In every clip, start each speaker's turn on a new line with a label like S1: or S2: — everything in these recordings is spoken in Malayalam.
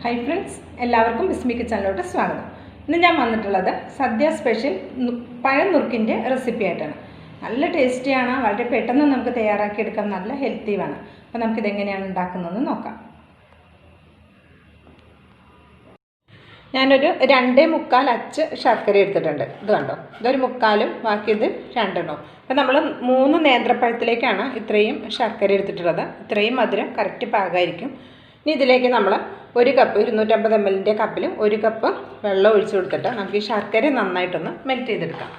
S1: ഹായ് ഫ്രണ്ട്സ്, എല്ലാവർക്കും ബിസ്മി കിച്ചണിലോട്ട് സ്വാഗതം. ഇന്ന് ഞാൻ വന്നിട്ടുള്ളത് സദ്യ സ്പെഷ്യൽ പഴം നുറുക്കിൻ്റെ റെസിപ്പി ആയിട്ടാണ്. നല്ല ടേസ്റ്റിയാണ്, വളരെ പെട്ടെന്ന് നമുക്ക് തയ്യാറാക്കിയെടുക്കാം, നല്ല ഹെൽത്തിയുമാണ്. അപ്പോൾ നമുക്കിതെങ്ങനെയാണ് ഉണ്ടാക്കുന്നതെന്ന് നോക്കാം. ഞാനൊരു 2.25 അച്ച് ശർക്കര എടുത്തിട്ടുണ്ട്. ഇത് കണ്ടോ, ഇതൊരു 1/4, ബാക്കിയത് 2 അപ്പോൾ നമ്മൾ 3 നേന്ത്രപ്പഴത്തിലേക്കാണ് ഇത്രയും ശർക്കര എടുത്തിട്ടുള്ളത്. ഇത്രയും മധുരം കറക്റ്റ് പാകമായിരിക്കും. ഇനി ഇതിലേക്ക് നമ്മൾ 1 കപ്പ് 250 ml കപ്പിൽ 1 കപ്പ് വെള്ളം ഒഴിച്ചു കൊടുത്തിട്ട് നമുക്ക് ഈ ശർക്കര നന്നായിട്ടൊന്ന് മെൽറ്റ് ചെയ്തെടുക്കാം.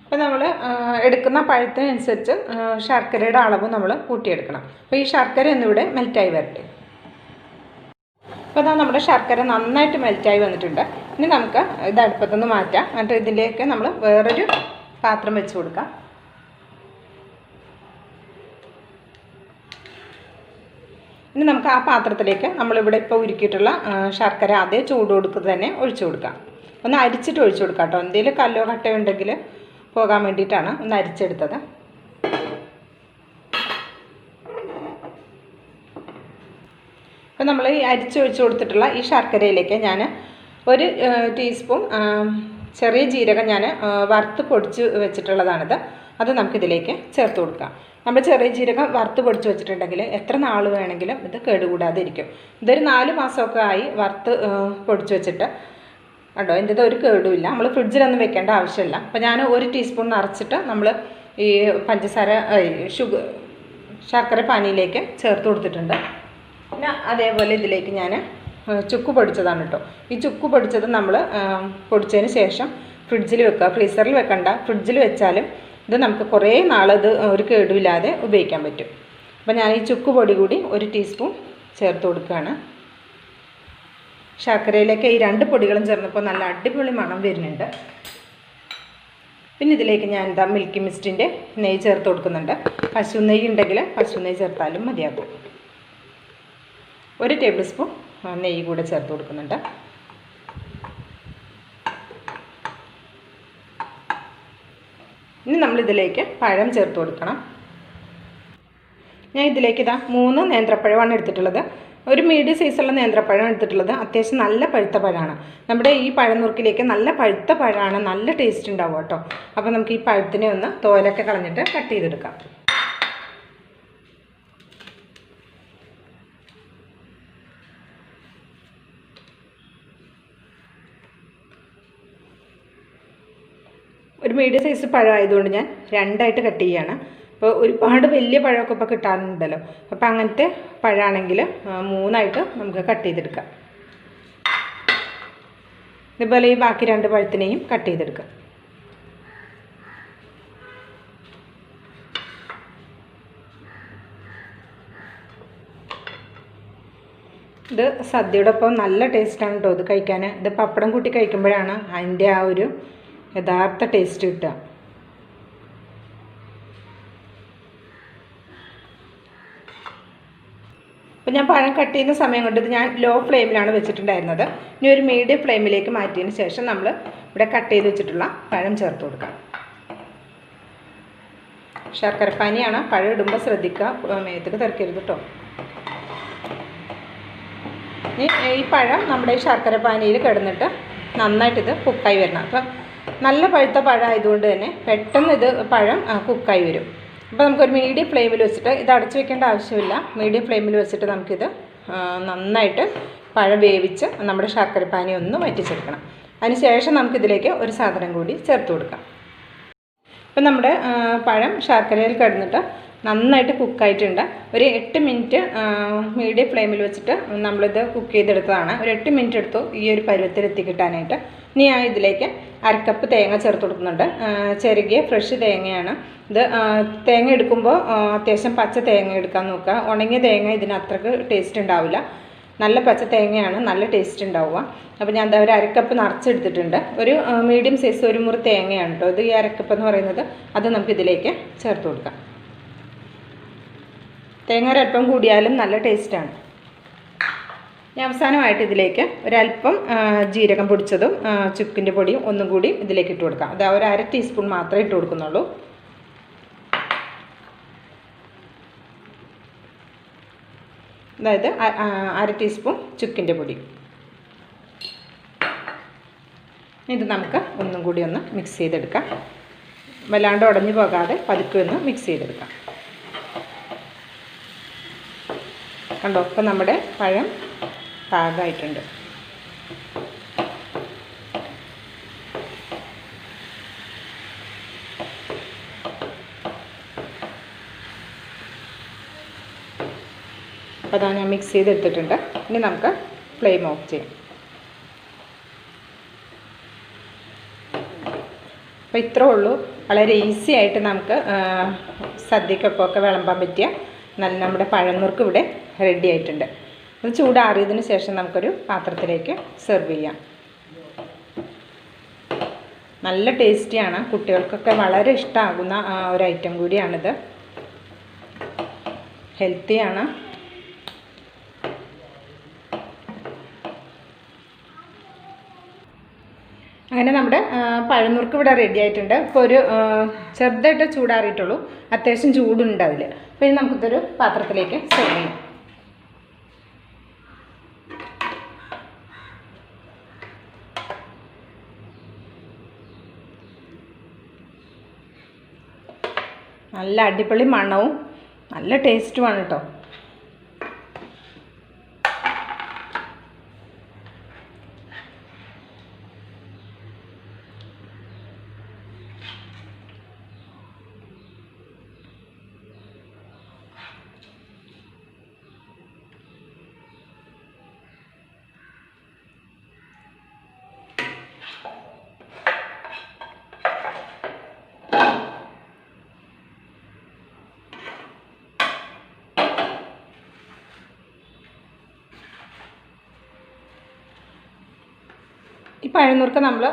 S1: അപ്പോൾ നമ്മൾ എടുക്കുന്ന പഴത്തിനനുസരിച്ച് ശർക്കരയുടെ അളവ് നമ്മൾ കൂട്ടിയെടുക്കണം. അപ്പോൾ ഈ ശർക്കര ഒന്നിവിടെ മെൽറ്റായി വരട്ടെ. അപ്പോൾ അതാ നമ്മുടെ ശർക്കര നന്നായിട്ട് മെൽറ്റായി വന്നിട്ടുണ്ട്. ഇനി നമുക്ക് ഇത് അടുപ്പത്തുനിന്ന് മാറ്റാം. എന്നിട്ട് ഇതിലേക്ക് നമ്മൾ വേറൊരു പാത്രം വെച്ച് കൊടുക്കാം. ഇനി നമുക്ക് ആ പാത്രത്തിലേക്ക് നമ്മളിവിടെ ഇപ്പോൾ ഉരുക്കിയിട്ടുള്ള ശർക്കര അതേ ചൂട് കൊടുക്കുക തന്നെ ഒഴിച്ചു കൊടുക്കാം. ഒന്ന് അരിച്ചിട്ട് ഒഴിച്ചു കൊടുക്കാം കേട്ടോ. എന്തെങ്കിലും കല്ലോ കട്ടയോ ഉണ്ടെങ്കിൽ പോകാൻ വേണ്ടിയിട്ടാണ് ഒന്ന് അരിച്ചെടുത്തത്. അപ്പോൾ നമ്മൾ ഈ അരിച്ചൊഴിച്ചു കൊടുത്തിട്ടുള്ള ഈ ശർക്കരയിലേക്ക് ഞാൻ 1 ടീസ്പൂൺ ചെറിയ ജീരകം ഞാൻ വറുത്ത് പൊടിച്ച് വെച്ചിട്ടുള്ളതാണിത്. അത് നമുക്കിതിലേക്ക് ചേർത്ത് കൊടുക്കാം. നമ്മൾ ചെറിയ ജീരകം വറുത്ത് പൊടിച്ച് വെച്ചിട്ടുണ്ടെങ്കിൽ എത്ര നാൾ വേണമെങ്കിലും ഇത് കേടുകൂടാതെ ഇരിക്കും. ഇതൊരു 4 മാസമൊക്കെ ആയി വറുത്ത് പൊടിച്ച് വെച്ചിട്ട് കേട്ടോ. ഇതിൻ്റെ ഒരു കേടുമില്ല. നമ്മൾ ഫ്രിഡ്ജിലൊന്നും വെക്കേണ്ട ആവശ്യമില്ല. അപ്പോൾ ഞാൻ 1 ടീസ്പൂൺ നിറച്ചിട്ട് നമ്മൾ ഈ പഞ്ചസാര ശർക്കര പാനിയിലേക്ക് ചേർത്ത് കൊടുത്തിട്ടുണ്ട്. പിന്നെ അതേപോലെ ഇതിലേക്ക് ഞാൻ ചുക്ക് പൊടിച്ചതാണ് കേട്ടോ. ഈ ചുക്ക് പൊടിച്ചത് നമ്മൾ പൊടിച്ചതിന് ശേഷം ഫ്രിഡ്ജിൽ വെക്കുക. ഫ്രീസറിൽ വെക്കണ്ട, ഫ്രിഡ്ജിൽ വെച്ചാലും ഇത് നമുക്ക് കുറേ നാളത് ഒരു കേടുമില്ലാതെ ഉപയോഗിക്കാൻ പറ്റും. അപ്പോൾ ഞാൻ ഈ ചുക്ക് പൊടി കൂടി 1 ടീസ്പൂൺ ചേർത്ത് കൊടുക്കുകയാണ്. ശർക്കരയിലേക്ക് ഈ 2 പൊടികളും ചേർന്നപ്പോൾ നല്ല അടിപൊളി മണം വരുന്നുണ്ട്. പിന്നെ ഇതിലേക്ക് ഞാൻ മിൽക്കി മിസ്റ്റിൻ്റെ നെയ്യ് ചേർത്ത് കൊടുക്കുന്നുണ്ട്. പശു നെയ്യ് ഉണ്ടെങ്കിൽ പശു നെയ്യ് ചേർത്താലും മതിയാകും. 1 ടേബിൾ സ്പൂൺ നെയ്യ് കൂടെ ചേർത്ത് കൊടുക്കുന്നുണ്ട്. ഇനി നമ്മളിതിലേക്ക് പഴം ചേർത്ത് കൊടുക്കണം. ഞാൻ ഇതിലേക്ക് 3 നേന്ത്രപ്പഴമാണ് എടുത്തിട്ടുള്ളത്. ഒരു മീഡിയം സൈസുള്ള നേന്ത്രപ്പഴം എടുത്തിട്ടുള്ളത്. അത്യാവശ്യം നല്ല പഴുത്ത പഴമാണ്. നമ്മുടെ ഈ പഴം നുറുക്കിലേക്ക് നല്ല പഴുത്ത പഴമാണ്, നല്ല ടേസ്റ്റ് ഉണ്ടാവും കേട്ടോ. അപ്പോൾ നമുക്ക് ഈ പഴത്തിനെ ഒന്ന് തോലൊക്കെ കളഞ്ഞിട്ട് കട്ട് ചെയ്തെടുക്കാം. ഒരു മീഡിയം സൈസ് പഴം ആയതുകൊണ്ട് ഞാൻ 2ആയിട്ട് കട്ട് ചെയ്യുകയാണ്. അപ്പോൾ ഒരുപാട് വലിയ പഴമൊക്കെ ഇപ്പോൾ കിട്ടാറുണ്ടല്ലോ. അപ്പോൾ അങ്ങനത്തെ പഴമാണെങ്കിൽ 3ആയിട്ട് നമുക്ക് കട്ട് ചെയ്തെടുക്കാം. ഇതുപോലെ ഈ ബാക്കി 2 പഴത്തിനെയും കട്ട് ചെയ്തെടുക്കാം. ഇത് സദ്യയുടെ ഒപ്പം നല്ല ടേസ്റ്റാണ് കേട്ടോ ഇത് കഴിക്കാൻ. ഇത് പപ്പടം കൂട്ടി കഴിക്കുമ്പോഴാണ് അതിൻ്റെ ആ ഒരു യഥാർത്ഥ ടേസ്റ്റ് കിട്ടുക. അപ്പോൾ ഞാൻ പഴം കട്ട് ചെയ്യുന്ന സമയം കൊണ്ട് ഇത് ഞാൻ ലോ ഫ്ലെയിമിലാണ് വെച്ചിട്ടുണ്ടായിരുന്നത്. ഇനി ഒരു മീഡിയം ഫ്ലെയിമിലേക്ക് മാറ്റിയതിന് ശേഷം നമ്മൾ ഇവിടെ കട്ട് ചെയ്ത് വെച്ചിട്ടുള്ള പഴം ചേർത്ത് കൊടുക്കാം. ശർക്കരപ്പാനിയാണ്, പഴം ഇടുമ്പോൾ ശ്രദ്ധിക്കുക, മേത്തേക്ക് തെറിക്കരുത് കേട്ടോ. ഇനി ഈ പഴം നമ്മുടെ ഈ ശർക്കരപ്പാനിയിൽ കിടന്നിട്ട് നന്നായിട്ടിത് കുക്കായി വരണം. അപ്പം നല്ല പഴുത്ത പഴം ആയതുകൊണ്ട് തന്നെ പെട്ടെന്ന് ഇത് പഴം കുക്കായി വരും. അപ്പോൾ നമുക്കൊരു മീഡിയം ഫ്ലെയിമിൽ വെച്ചിട്ട് ഇത് അടച്ചു വെക്കേണ്ട ആവശ്യമില്ല. മീഡിയം ഫ്ലെയിമിൽ വെച്ചിട്ട് നമുക്കിത് നന്നായിട്ട് പഴം വേവിച്ച് നമ്മുടെ ശർക്കരപ്പാനി ഒന്ന് വറ്റിച്ചെടുക്കണം. അതിന് ശേഷം നമുക്കിതിലേക്ക് ഒരു സാധനം കൂടി ചേർത്ത് കൊടുക്കാം. ഇപ്പം നമ്മുടെ പഴം ശർക്കരയിൽ കിടന്നിട്ട് നന്നായിട്ട് കുക്കായിട്ടുണ്ട്. ഒരു 8 മിനിറ്റ് മീഡിയം ഫ്ലെയിമിൽ വെച്ചിട്ട് നമ്മളിത് കുക്ക് ചെയ്തെടുത്തതാണ്. ഒരു 8 മിനിറ്റ് എടുത്തു ഈ ഒരു പരുവത്തിൽ എത്തിക്കിട്ടാനായിട്ട്. ഇനി ഞാൻ ഇതിലേക്ക് 1/2 കപ്പ് തേങ്ങ ചേർത്ത് കൊടുക്കുന്നുണ്ട്. ചെറുകിയ ഫ്രഷ് തേങ്ങയാണ് ഇത്. തേങ്ങ എടുക്കുമ്പോൾ അത്യാവശ്യം പച്ച തേങ്ങ എടുക്കാൻ നോക്കുക. ഉണങ്ങിയ തേങ്ങ ഇതിന് അത്രക്ക് ടേസ്റ്റ് ഉണ്ടാവില്ല. നല്ല പച്ച തേങ്ങയാണ് നല്ല ടേസ്റ്റ് ഉണ്ടാവുക. അപ്പോൾ ഞാൻ എന്താ ഒരു 1/2 കപ്പ് നിറച്ചെടുത്തിട്ടുണ്ട്. ഒരു മീഡിയം സൈസ് ഒരു മുറി തേങ്ങയാണ് കേട്ടോ ഇത്. ഈ 1/2 കപ്പ് എന്ന് പറയുന്നത് അത് നമുക്കിതിലേക്ക് ചേർത്ത് കൊടുക്കാം. തേങ്ങ ഒരല്പം കൂടിയാലും നല്ല ടേസ്റ്റാണ്. ഇനി അവസാനമായിട്ട് ഇതിലേക്ക് ഒരല്പം ജീരകം പൊടിച്ചതും ചുക്കിൻ്റെ പൊടിയും ഒന്നും കൂടി ഇതിലേക്ക് ഇട്ട് കൊടുക്കാം. അത് ഒരു 1/2 ടീസ്പൂൺ മാത്രമേ ഇട്ട് കൊടുക്കുന്നുള്ളൂ. അതായത് 1/2 ടീസ്പൂൺ ചുക്കിൻ്റെ പൊടി. ഇത് നമുക്ക് ഒന്നും കൂടി ഒന്ന് മിക്സ് ചെയ്തെടുക്കാം. വല്ലാണ്ട് ഉടഞ്ഞു പോകാതെ പതുക്കെ ഒന്ന് മിക്സ് ചെയ്തെടുക്കാം. കണ്ടോ, ഇപ്പം നമ്മുടെ പഴം പാകമായിട്ടുണ്ട്. അപ്പോൾ അതാണ് ഞാൻ മിക്സ് ചെയ്തെടുത്തിട്ടുണ്ട്. ഇനി നമുക്ക് ഫ്ലെയിം ഓഫ് ചെയ്യാം. അപ്പോൾ ഇത്രേ ഉള്ളൂ. വളരെ ഈസി ആയിട്ട് നമുക്ക് സദ്യക്കൊക്കെ വിളമ്പാൻ പറ്റിയ നമ്മുടെ പഴനുറുക്ക് ഇവിടെ റെഡി ആയിട്ടുണ്ട്. അത് ചൂടാറിയതിന് ശേഷം നമുക്കൊരു പാത്രത്തിലേക്ക് സെർവ് ചെയ്യാം. നല്ല ടേസ്റ്റിയാണ്. കുട്ടികൾക്കൊക്കെ വളരെ ഇഷ്ടമാകുന്ന ഒരു ഐറ്റം കൂടിയാണിത്. ഹെൽത്തിയാണ്. അങ്ങനെ നമ്മുടെ പഴനുറുക്ക് ഇവിടെ റെഡി ആയിട്ടുണ്ട്. ഇപ്പോൾ ഒരു ചെറുതായിട്ട് ചൂടാറിയിട്ടുള്ളൂ, അത്യാവശ്യം ചൂടുണ്ട് അതിൽ. അപ്പോൾ ഇനി നമുക്കിതൊരു പാത്രത്തിലേക്ക് സെർവ് ചെയ്യാം. നല്ല അടിപൊളി മണവും നല്ല ടേസ്റ്റുമാണ് കേട്ടോ. ഈ പഴനുറുക്ക് നമ്മൾ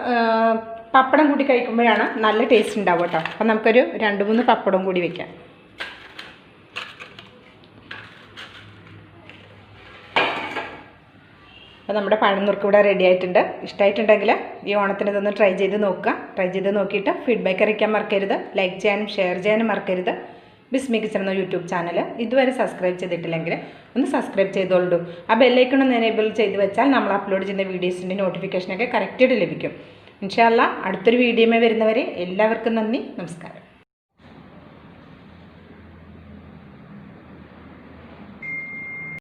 S1: പപ്പടം കൂട്ടി കഴിക്കുമ്പോഴാണ് നല്ല ടേസ്റ്റ് ഉണ്ടാവുക കേട്ടോ. അപ്പം നമുക്കൊരു 2-3 പപ്പടം കൂടി വയ്ക്കാം. അപ്പോൾ നമ്മുടെ പഴനുറുക്ക് ഇവിടെ റെഡി ആയിട്ടുണ്ട്. ഇഷ്ടമായിട്ടുണ്ടെങ്കിൽ ഈ ഓണത്തിന് ഇതൊന്ന് ട്രൈ ചെയ്ത് നോക്കുക. ട്രൈ ചെയ്ത് നോക്കിയിട്ട് ഫീഡ്ബാക്ക് അറിയിക്കാൻ മറക്കരുത്. ലൈക്ക് ചെയ്യാനും ഷെയർ ചെയ്യാനും മറക്കരുത്. ബിസ്മി കിച്ചൺ എന്ന യൂട്യൂബ് ചാനൽ ഇതുവരെ സബ്സ്ക്രൈബ് ചെയ്തിട്ടില്ലെങ്കിൽ ഒന്ന് സബ്സ്ക്രൈബ് ചെയ്തോളൂ. ആ ബെല്ലൈക്കൺ ഒന്ന് എനേബിൾ ചെയ്ത് വെച്ചാൽ നമ്മൾ അപ്ലോഡ് ചെയ്യുന്ന വീഡിയോസിൻ്റെ നോട്ടിഫിക്കേഷനൊക്കെ കറക്റ്റായിട്ട് ലഭിക്കും. ഇൻഷാ അല്ലാഹ് അടുത്തൊരു വീഡിയോയിൽ വരുന്നവരെ എല്ലാവർക്കും നന്ദി, നമസ്കാരം.